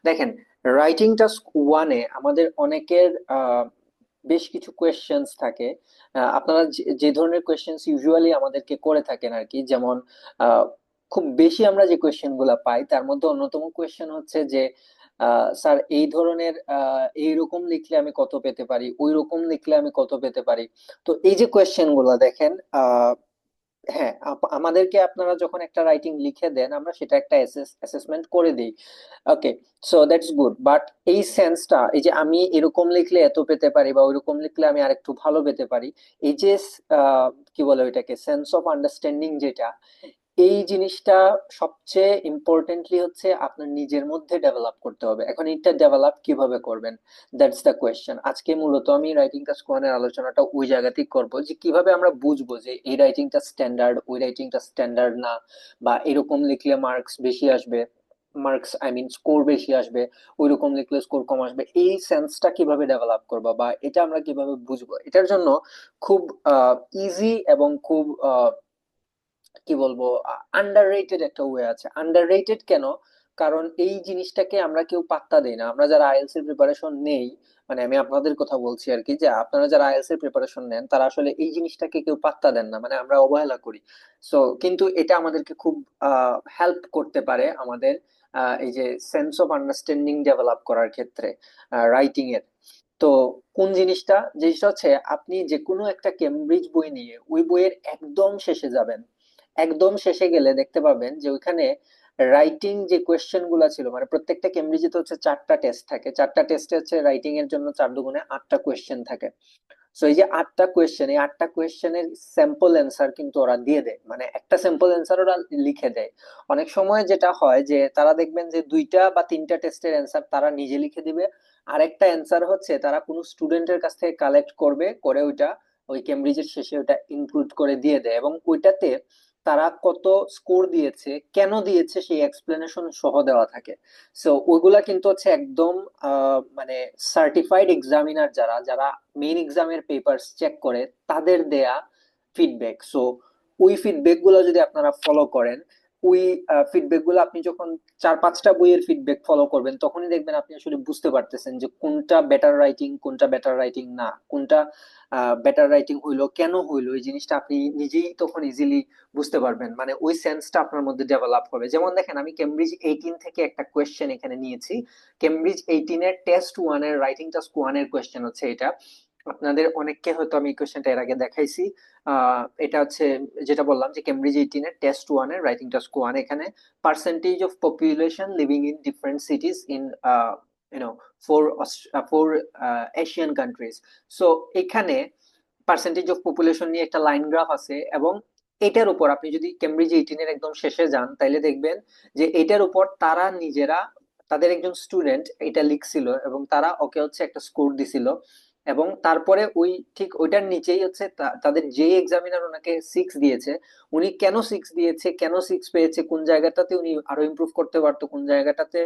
দেখেন, writing task ওয়ানে আমাদের অনেকের বেশ কিছু কোয়েশ্চেন্স থাকে। আপনারা যে যে ধরনের কোয়েশ্চেন্স ইউজুয়ালি আমাদেরকে করে থাকেন আর কি, যেমন আহ, খুব বেশি আমরা যে কোয়েশ্চেন গুলা পাই তার মধ্যে অন্যতম কোয়েশ্চেন হচ্ছে যে স্যার এই ধরনের এইরকম লিখলে আমি কত পেতে পারি, ওই রকম লিখলে আমি কত পেতে পারি। তো এই যে কোয়েশ্চেন গুলা দেখেন, হ্যাঁ, আমাদেরকে আপনারা যখন একটা রাইটিং লিখে দেন আমরা সেটা একটা অ্যাসেসমেন্ট করে দিই। ওকে, সো দ্যাটস গুড, বাট এই সেন্সটা, এই যে আমি এরকম লিখলে এত পেতে পারি বা ওইরকম লিখলে আমি আরেকটু ভালো পেতে পারি, এই যে কি বলে ওইটাকে, সেন্স অফ আন্ডারস্ট্যান্ডিং যেটা, এই জিনিসটা সবচেয়ে ইম্পর্টেন্টলি হচ্ছে আপনার নিজের মধ্যে ডেভেলপ করতে হবে। এখন এটা ডেভেলপ কিভাবে করবেন, দ্যাটস দ্য কোয়েশ্চেন। আজকে মূলত আমি রাইটিং টাস্ক ওয়ানের আলোচনাটা ওই জায়গাতেই করব, যে কিভাবে আমরা বুঝবো যে এই রাইটিংটা স্ট্যান্ডার্ড, ওই রাইটিংটা স্ট্যান্ডার্ড না, বা এরকম লিখলে মার্কস বেশি আসবে, মার্কস আই মিন স্কোর বেশি আসবে, ওই রকম লিখলে স্কোর কম আসবে। এই সেন্সটা কিভাবে ডেভেলপ করবো বা এটা আমরা কিভাবে বুঝবো, এটার জন্য খুব ইজি এবং খুব কি বলবো, আন্ডাররেটেড একটা ওয়ে আছে। আন্ডাররেটেড কেন? কারণ এই জিনিসটাকে আমরা কেউ পাত্তা দেই না, আমরা যারা আইএলটিএস এর প্রিপারেশন নেই, মানে আমি আপনাদের কথা বলছি আর কি, যে আপনারা যারা আইএলটিএস এর প্রিপারেশন নেন তারা আসলে এই জিনিসটাকে কেউ পাত্তা দেন না, মানে আমরা অবহেলা করি। সো কিন্তু এটা আমাদেরকে খুব হেল্প করতে পারে আমাদের এই যে সেন্স অফ আন্ডারস্ট্যান্ডিং ডেভেলপ করার ক্ষেত্রে রাইটিং এর। তো কোন জিনিসটা, জিনিসটা হচ্ছে আপনি যে কোনো একটা কেমব্রিজ বই নিয়ে ওই বইয়ের একদম শেষে যাবেন। একদম শেষে গেলে দেখতে পাবেন যে ওইখানে রাইটিং যে কোয়েশ্চেন গুলা ছিল, মানে প্রত্যেকটা কেমব্রিজে তো হচ্ছে 4টা টেস্ট থাকে, 4টা টেস্টে হচ্ছে রাইটিং এর জন্য 4 দুগুণে 8টা কোয়েশ্চেন থাকে। সো এই যে 8টা কোয়েশ্চেন, এই 8টা কোয়েশ্চেনের স্যাম্পল অ্যান্সার কিন্তু ওরা দিয়ে দেয়, মানে একটা স্যাম্পল অ্যান্সার ওরা লিখে দেয়। অনেক সময় যেটা হয় যে তারা দেখবেন যে 2টা বা 3টা টেস্টের অ্যান্সার তারা নিজে লিখে দিবে, আরেকটা অ্যান্সার হচ্ছে তারা কোনো স্টুডেন্টের কাছ থেকে কালেক্ট করবে, করে ওইটা ওই কেমব্রিজের শেষে ওটা ইনক্লুড করে দিয়ে দেয়, এবং ওইটাতে তারা কত স্কোর দিয়েছে, কেন দিয়েছে, সেই এক্সপ্লেনেশন সহ দেওয়া থাকে। সো ওইগুলা কিন্তু হচ্ছে একদম মানে সার্টিফাইড এক্সামিনার যারা যারা মেইন এক্সামের পেপারস চেক করে তাদের দেয়া ফিডব্যাক। সো ওই ফিডব্যাক গুলো যদি আপনারা ফলো করেন, ওই ফিডব্যাক গুলো আপনি যখন 4-5টা বইয়ের ফিডব্যাক ফলো করবেন তখনই দেখবেন আপনি আসলে বুঝতে পারতেছেন যে কোনটা বেটার রাইটিং, কোনটা বেটার রাইটিং না, কোনটা বেটার রাইটিং হইলো, কেন হইলো, এই জিনিসটা আপনি নিজেই তখন ইজিলি বুঝতে পারবেন, মানে ওই সেন্সটা আপনার মধ্যে ডেভেলপ হবে। যেমন দেখেন, আমি কেমব্রিজ 18 থেকে একটা কোয়েশ্চেন এখানে নিয়েছি। কেমব্রিজ 18 এর টেস্ট ওয়ান এর রাইটিং টাস্ক ওয়ানের কোয়েশ্চেন হচ্ছে এটা। আপনাদের অনেককে হয়তো আমি এই কোয়েশ্চেনটা এর আগে দেখাইছি। এটা হচ্ছে যেটা বললাম যে কেমব্রিজ 18 এর টেস্ট ওয়ান এর রাইটিং টাস্ক ওয়ান, এখানে percentage of population living in different cities in you know four four Asian countries. So এখানে পার্সেন্টেজ অফ পপুলেশন নিয়ে একটা লাইন গ্রাফ আছে, এবং এটার উপর আপনি যদি কেমব্রিজ 18 এর একদম শেষে যান তাইলে দেখবেন যে এটার উপর তারা নিজেরা, তাদের একজন স্টুডেন্ট এটা লিখছিল এবং তারা ওকে হচ্ছে একটা স্কোর দিছিল। এবং তারপরে ওই ঠিক ওইটার নিচেই হচ্ছে তাদের যে এক্সামিনার ওনাকে 6 দিয়েছে, উনি কেন 6 দিয়েছে, কেন 6 পেয়েছে, কোন জায়গাটাতে উনি আরো ইমপ্রুভ করতে পারতো, কোন জায়গাটাতে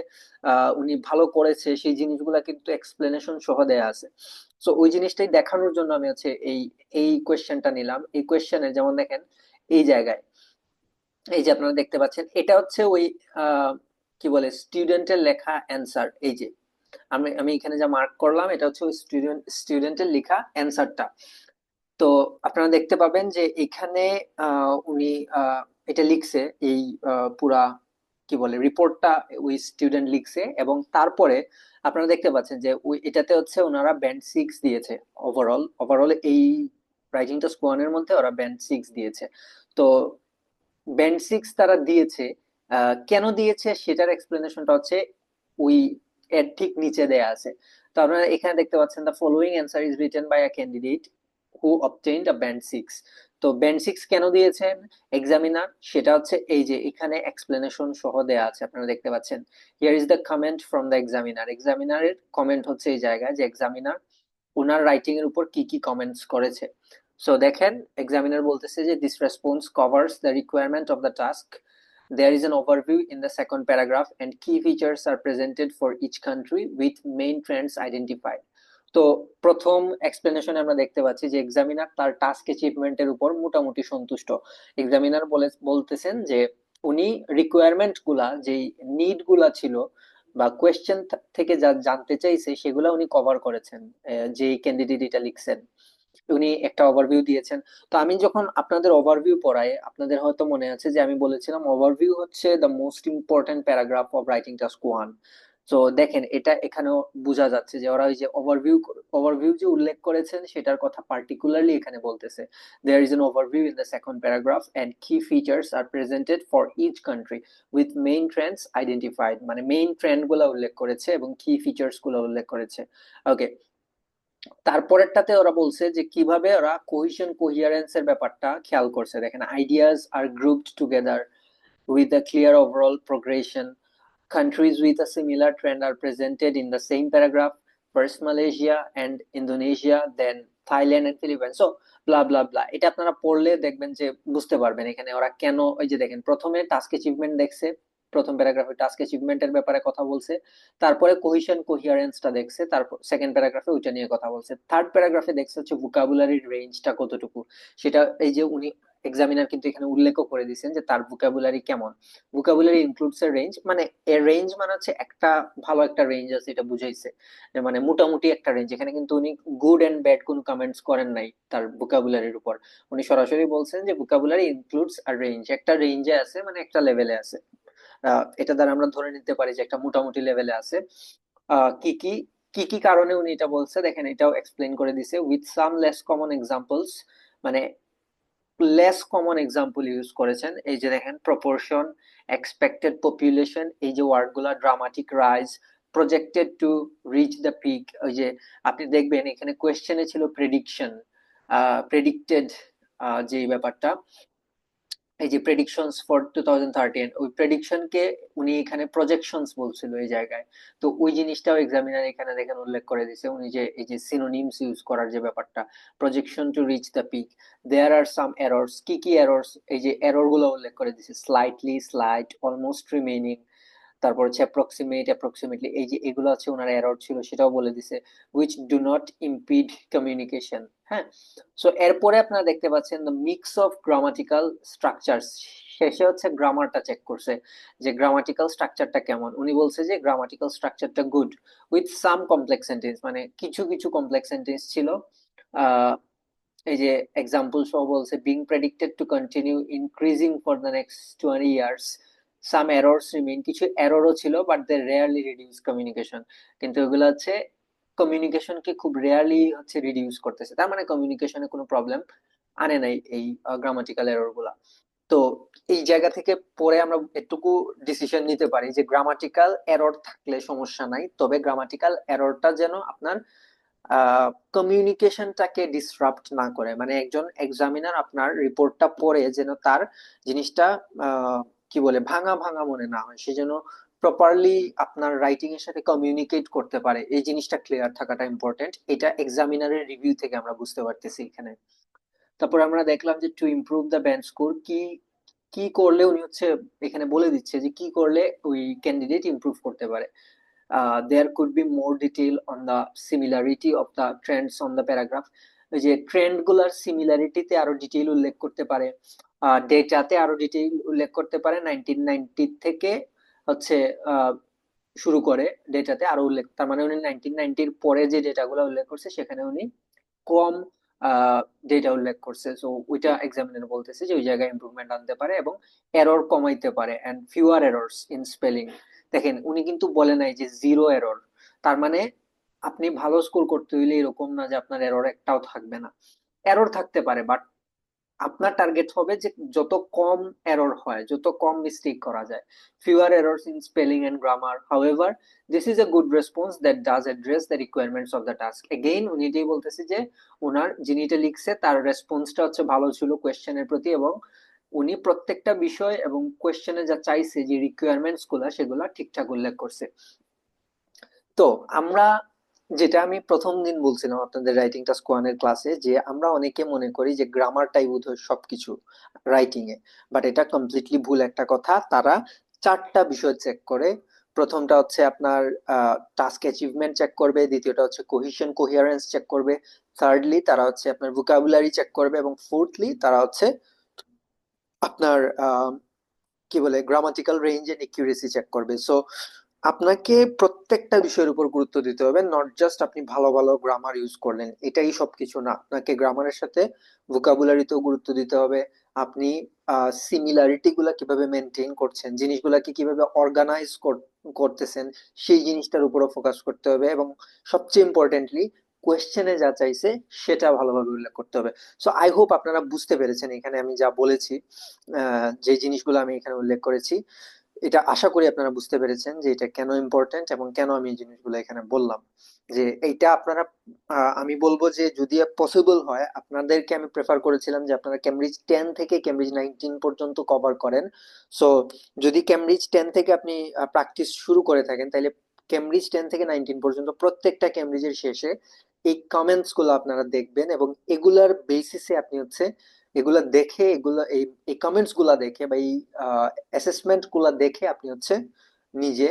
উনি ভালো করেছে, সেই জিনিসগুলা কিন্তু এক্সপ্লেনেশন সহ দেয়া আছে। সো ওই জিনিসটাই দেখানোর জন্য আমি হচ্ছে এই এই কোয়েশ্চেনটা নিলাম। এই কোয়েশ্চেনে যেমন দেখেন, এই জায়গায় এই যে আপনারা দেখতে পাচ্ছেন এটা হচ্ছে ওই আহ, কি বলে স্টুডেন্টের লেখা অ্যান্সার। এই যে আমি আমি এখানে যা মার্ক করলাম এটা হচ্ছে ওই স্টুডেন্টের লেখা অ্যান্সারটা। তো আপনারা দেখতে পাবেন যে এখানে উনি এটা লিখছে, এই পুরা কি বলে রিপোর্টটা ওই স্টুডেন্ট লিখছে, এবং তারপরে আপনারা দেখতে পাচ্ছেন যে ওই এটাতে হচ্ছে ওনারা ব্যান্ড 6 দিয়েছে। ওভারঅল এই রাইটিংটা স্কোয়ানের মধ্যে ওরা ব্যান্ড 6 দিয়েছে। তো ব্যান্ড 6 তারা দিয়েছে, কেন দিয়েছে সেটার এক্সপ্লেনেশনটা হচ্ছে ওই এর ঠিক নিচে দেয়া আছে। তো আপনারা এখানে দেখতে পাচ্ছেন, the following answer is written by a candidate who obtained a band 6। তো ব্যান্ড 6 কেন দিয়েছেন এক্সামিনার, সেটা হচ্ছে এই যে এখানে এক্সপ্লেনেশন সহ দেয়া আছে, আপনারা দেখতে পাচ্ছেন। Here is the comment from the examiner. এক্সামিনারের কমেন্ট হচ্ছে এই জায়গায়, যে এক্সামিনার ওনার রাইটিং এর উপর কি কি কমেন্টস করেছে। সো দেখেন, এক্সামিনার বলতেছে যে this response covers the requirement of the task, there is an overview in the second paragraph and key features are presented for each country with main trends identified. তো প্রথম এক্সপ্লেনেশনে আমরা দেখতে পাচ্ছি যে এক্সামিনার তার টাস্ক অ্যাচিভমেন্টের উপর মোটামুটি সন্তুষ্ট। এক্সামিনার বলতেছেন যে উনি রিকোয়ারমেন্ট গুলা, যেই নিড গুলা ছিল বা কোয়েশ্চেন থেকে যা জানতে চাইছে সেগুলো উনি কভার করেছেন। যে ক্যান্ডিডেট এটা লিখছেন উনি একটা ওভারভিউ দিয়েছেন। তো আমি যখন আপনাদের ওভারভিউ পড়াই, আপনাদের হয়তো মনে আছে যে আমি বলেছিলাম ওভারভিউ হচ্ছে the most important paragraph of writing task 1। তো দেখেন এটা এখানেও বোঝা যাচ্ছে যে ওরা ওই যে ওভারভিউ যে উল্লেখ করেছেন সেটার কথা পার্টিকুলারলি এখানে বলতেছে। There is an overview in the second paragraph and key features are presented for each country with main trends identified, মানে মেইন ট্রেন্ড গুলো উল্লেখ করেছে এবং কি ফিচার্স গুলো উল্লেখ করেছে। ওকে, তারপরেরটাতে ওরা বলছে যে কিভাবে ওরা কোহিশন কোহিয়ারেন্স এর ব্যাপারটা খেয়াল করছে। দেখেন, ideas are grouped together with a clear overall progression. Countries with a similar trend are presented in the same paragraph. First Malaysia and Indonesia, then Thailand and Philippines. So blah blah blah, এটা আপনারা পড়লে দেখবেন যে বুঝতে পারবেন এখানে ওরা কেন। ওই যে দেখেন, প্রথমে টাস্ক অ্যাচিভমেন্ট দেখছে, প্রথম প্যারাগ্রাফে টাস্ক অ্যাচিভমেন্টের ব্যাপারে কথা বলছে, তারপরে কোহিশন কোহিয়ারেন্সটা দেখছে, তারপর সেকেন্ড প্যারাগ্রাফে ওইটা নিয়ে কথা বলছে, থার্ড প্যারাগ্রাফে দেখছে হচ্ছে ভোকাবুলারির রেঞ্জটা কতটুকু। সেটা এই যে উনি এক্সামিনার কিন্তু এখানে উল্লেখও করে দিয়েছেন যে তার ভোকাবুলারি কেমন। ভোকাবুলারি ইনক্লুডস এর রেঞ্জ, মানে এর রেঞ্জ মানে হচ্ছে একটা ভালো একটা রেঞ্জ আছে এটা বুঝাইছে, যে মানে মোটামুটি একটা রেঞ্জ। এখানে কিন্তু উনি গুড এন্ড ব্যাড কোনো কমেন্টস করেন নাই তার ভোকাবুলারির উপর। উনি সরাসরি বলছেন যে ভোকাবুলারি ইনক্লুডস আর রেঞ্জ, একটা রেঞ্জে আছে, মানে একটা লেভেলে আছে। এটা দ্বারা আমরা ধরে নিতে পারি যে একটা মোটামুটি লেভেলে আছে। কি কি কি কি কারণে উনি এটা বলছে দেখেন, এটাও এক্সপ্লেন করে দিছে with some less common examples. মানে লেস কমন এক্সাম্পল ইউজ করেছেন। এই যে দেখেন, প্রপোর্শন, এক্সপেক্টেড পপুলেশন, এই যে ওয়ার্ড গুলা, dramatic rise, projected to reach the peak. ওই যে আপনি দেখবেন এখানে কোয়েশ্চেনে ছিল প্রেডিকশন, প্রেডিক্টেড, যে ব্যাপারটা, এই যে প্রেডিকশনস ফর 2013, ওই প্রেডিকশন কে উনি এখানে প্রজেকশনস বলছিল এই জায়গায়। তো ওই জিনিসটাও এক্সামিনার এখানে দেখেন উল্লেখ করে দিয়েছে উনি, যে এই যে সিনোনিমস ইউজ করার যে ব্যাপারটা, projection to reach the peak. There are some errors, কি কি এরর্স, এই যে এরর গুলো উল্লেখ করে দিয়েছে, স্লাইটলি, স্লাইট, অলমোস্ট রিমেইনিং, তারপর হচ্ছে অ্যাপ্রক্সিমেট, অ্যাপ্রক্সিমেটলি, এই যে এগুলো হচ্ছে ওনার এরর ছিল সেটাও বলে দিছে। Which do not impede communication. হ্যাঁ, সো এরপরে আপনারা দেখতে পাচ্ছেন the mix of grammatical structures. শেষে হচ্ছে গ্রামারটা চেক করছে যে গ্রামাটিক্যাল স্ট্রাকচারটা কেমন। উনি বলছে যে গ্রামাটিক্যাল স্ট্রাকচারটা good with some complex sentence, মানে কিছু কিছু কমপ্লেক্স সেন্টেন্স ছিল। আহ এই যে এক্সাম্পল সহ বলছে being predicted to continue increasing for the next 20 years, some errors remain, কিছু এররও ছিল but they rarely reduce communication. কিন্তু এগুলো হচ্ছে কমিউনিকেশনকে খুব রেয়ারলি হচ্ছে রিডিউস করতেছে, তার মানে কমিউনিকেশনে কোনো প্রবলেম আনে নাই এই গ্রামাটিক্যাল এরর গুলা। তো এই জায়গা থেকে পরে আমরা এটুকু ডিসিশন নিতে পারি যে গ্রামাটিক্যাল এরর থাকলে সমস্যা নাই, তবে গ্রামাটিক্যাল এররটা যেন আপনার কমিউনিকেশনটাকে ডিসরাপ্ট না করে। মানে একজন এক্সামিনার আপনার রিপোর্টটা পড়ে যেন তার জিনিসটা কি বলে ভাঙা ভাঙা মনে না হয়, সে যেন প্রপারলি আপনার রাইটিং এর সাথে কমিউনিকেট করতে পারে, এই জিনিসটা ক্লিয়ার থাকাটা ইম্পর্টেন্ট। এটা এক্সামিনারের রিভিউ থেকে আমরা বুঝতে পারতেছি এখানে। তারপর আমরা দেখলাম যে to improve the band score, কি কি করলে উনি হচ্ছে এখানে বলে দিচ্ছে যে কি করলে ওই ক্যান্ডিডেট ইমপ্রুভ করতে পারে। There could be more detail on the similarity of the trends on the paragraph। ওই যে ট্রেন্ড গুলার সিমিলারিটিতে আরো ডিটেইল উল্লেখ করতে পারে, ডেটাতে আরো ডিটেইল উল্লেখ করতে পারে, 1990 থেকে হচ্ছে আহ, শুরু করে ডেটাতে আরো উল্লেখ, তার মানে উনি 1990-র পরে যে ডেটাগুলো উল্লেখ করছে সেখানে উনি কম ডেটা উল্লেখ করছে। সো ওইটা এক্সামিনার বলতেছে যে ওই জায়গায় ইমপ্রুভমেন্ট আনতে পারে এবং এরর কমাইতে পারে and fewer errors in spelling. দেখেন উনি কিন্তু বলে নাই যে জিরো এরর, তার মানে আপনি ভালো স্কোর করতে হইলে এরকম না যে আপনার এরর একটাও থাকবে না, এরর থাকতে পারে, বাট আপনার টার্গেট হবে যে যত কম এরর হয়, যত কম মিস্টেক করা যায়, fewer errors in spelling and grammar. However, this is a good response that does address the requirements of the task. Again উনি এটাই বলতেছে যে ওনার যিনি এটা লিখছে তার রেসপন্সটা হচ্ছে ভালো ছিল কোয়েশ্চেনের প্রতি, এবং উনি প্রত্যেকটা বিষয় এবং কোয়েশ্চেনে যা চাইছে যে রিকোয়ারমেন্টস গুলা সেগুলা ঠিকঠাক উল্লেখ করছে। তো আমরা, যেটা আমি প্রথম দিন বলছিলাম আপনাদের রাইটিং টাস্ক ওয়ানের ক্লাসে, যে আমরা অনেকে মনে করি যে গ্রামারটাই বোধহয় সবকিছু রাইটিং এ, বাট এটা কমপ্লিটলি ভুল একটা কথা। তারা চারটা বিষয় চেক করে। প্রথমটা হচ্ছে আপনার টাস্ক অ্যাচিভমেন্ট চেক করবে, দ্বিতীয়টা হচ্ছে কোহিশন কোহিয়ারেন্স চেক করবে, থার্ডলি তারা হচ্ছে আপনার ভোকাবুলারি চেক করবে, এবং ফোর্থলি তারা হচ্ছে আপনার কি বলে গ্রামাটিক্যাল রেঞ্জ এন্ড একিউরেসি চেক করবে। সো আপনাকে প্রত্যেকটা বিষয়ের উপর গুরুত্ব দিতে হবে, নট জাস্ট আপনি ভালো ভালো গ্রামার ইউজ করলেন এটাই সবকিছু না। আপনাকে গ্রামারের সাথে ভোকাবুলারিতেও গুরুত্ব দিতে হবে। আপনি সিমিলারিটি গুলা কিভাবে মেনটেন করছেন, জিনিসগুলাকে কিভাবে অর্গানাইজ করতেছেন, সেই জিনিসটার উপরও ফোকাস করতে হবে। এবং সবচেয়ে ইম্পর্টেন্টলি কোয়েশ্চেনে যা চাইছে সেটা ভালোভাবে উল্লেখ করতে হবে। সো আই হোপ আপনারা বুঝতে পেরেছেন এখানে আমি যা বলেছি, যে জিনিসগুলো আমি এখানে উল্লেখ করেছি। এটা আশা করি আপনারা বুঝতে পেরেছেন যে এটা কেন ইম্পর্টেন্ট এবং কেন আমি এই জিনিসগুলো এখানে বললাম। যে এইটা আপনারা, আমি বলবো যে যদি পসিবল হয় আপনাদেরকে আমি প্রেফার করেছিলাম যে আপনারা কেমব্রিজ 10 থেকে কেমব্রিজ 19 পর্যন্ত কভার করেন। সো যদি কেমব্রিজ 10 থেকে আপনি প্র্যাকটিস শুরু করে থাকেন, তাহলে কেমব্রিজ 10 থেকে 19 পর্যন্ত প্রত্যেকটা কেমব্রিজের শেষে এই কমেন্টস গুলো আপনারা দেখবেন, এবং এগুলার বেসিসে আপনি হচ্ছে এগুলা দেখে, এগুলা এই কমেন্টস গুলা দেখে বা এই অ্যাসেসমেন্ট গুলা দেখে আপনি হচ্ছে নিজে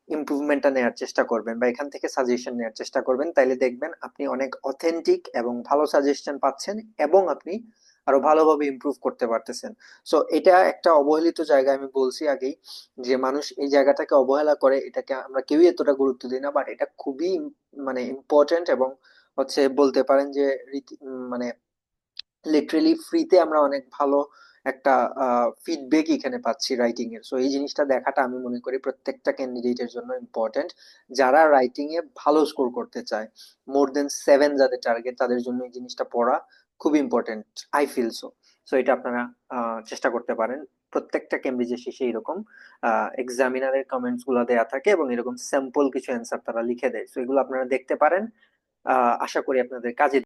ইমপ্রুভমেন্টটা নেওয়ার চেষ্টা করবেন বা এখান থেকে সাজেশন নেওয়ার চেষ্টা করবেন। তাইলে দেখবেন আপনি অনেক অথেন্টিক এবং ভালো সাজেশন পাচ্ছেন, এবং আপনি আরো ভালোভাবে ইমপ্রুভ করতে পারতেছেন। সো এটা একটা অবহেলিত জায়গা, আমি বলছি আগেই যে মানুষ এই জায়গাটাকে অবহেলা করে, এটাকে আমরা কেউই এতটা গুরুত্ব দিই না, বাট এটা খুবই মানে ইম্পর্টেন্ট। এবং হচ্ছে বলতে পারেন যে মানে লিটারেলি ফ্রিতে আমরা অনেক ভালো একটা ফিডব্যাক এখানে পাচ্ছি রাইটিং এর। সো এই জিনিসটা দেখাটা আমি মনে করি প্রত্যেকটা ক্যান্ডিডেটের জন্য ইম্পর্টেন্ট, যারা রাইটিং এ ভালো স্কোর করতে চায়। মোর দেন 7 যাদের টার্গেট, তাদের জন্য এই জিনিসটা পড়া খুব important, I feel so. So এটা আপনারা চেষ্টা করতে পারেন। প্রত্যেকটা কেমব্রিজের শেষে এরকম এক্সামিনারের কমেন্টস গুলা দেয়া থাকে এবং এরকম স্যাম্পল কিছু অ্যান্সার তারা লিখে দেয়। সো এগুলো আপনারা দেখতে পারেন। আশা করি আপনাদের কাজে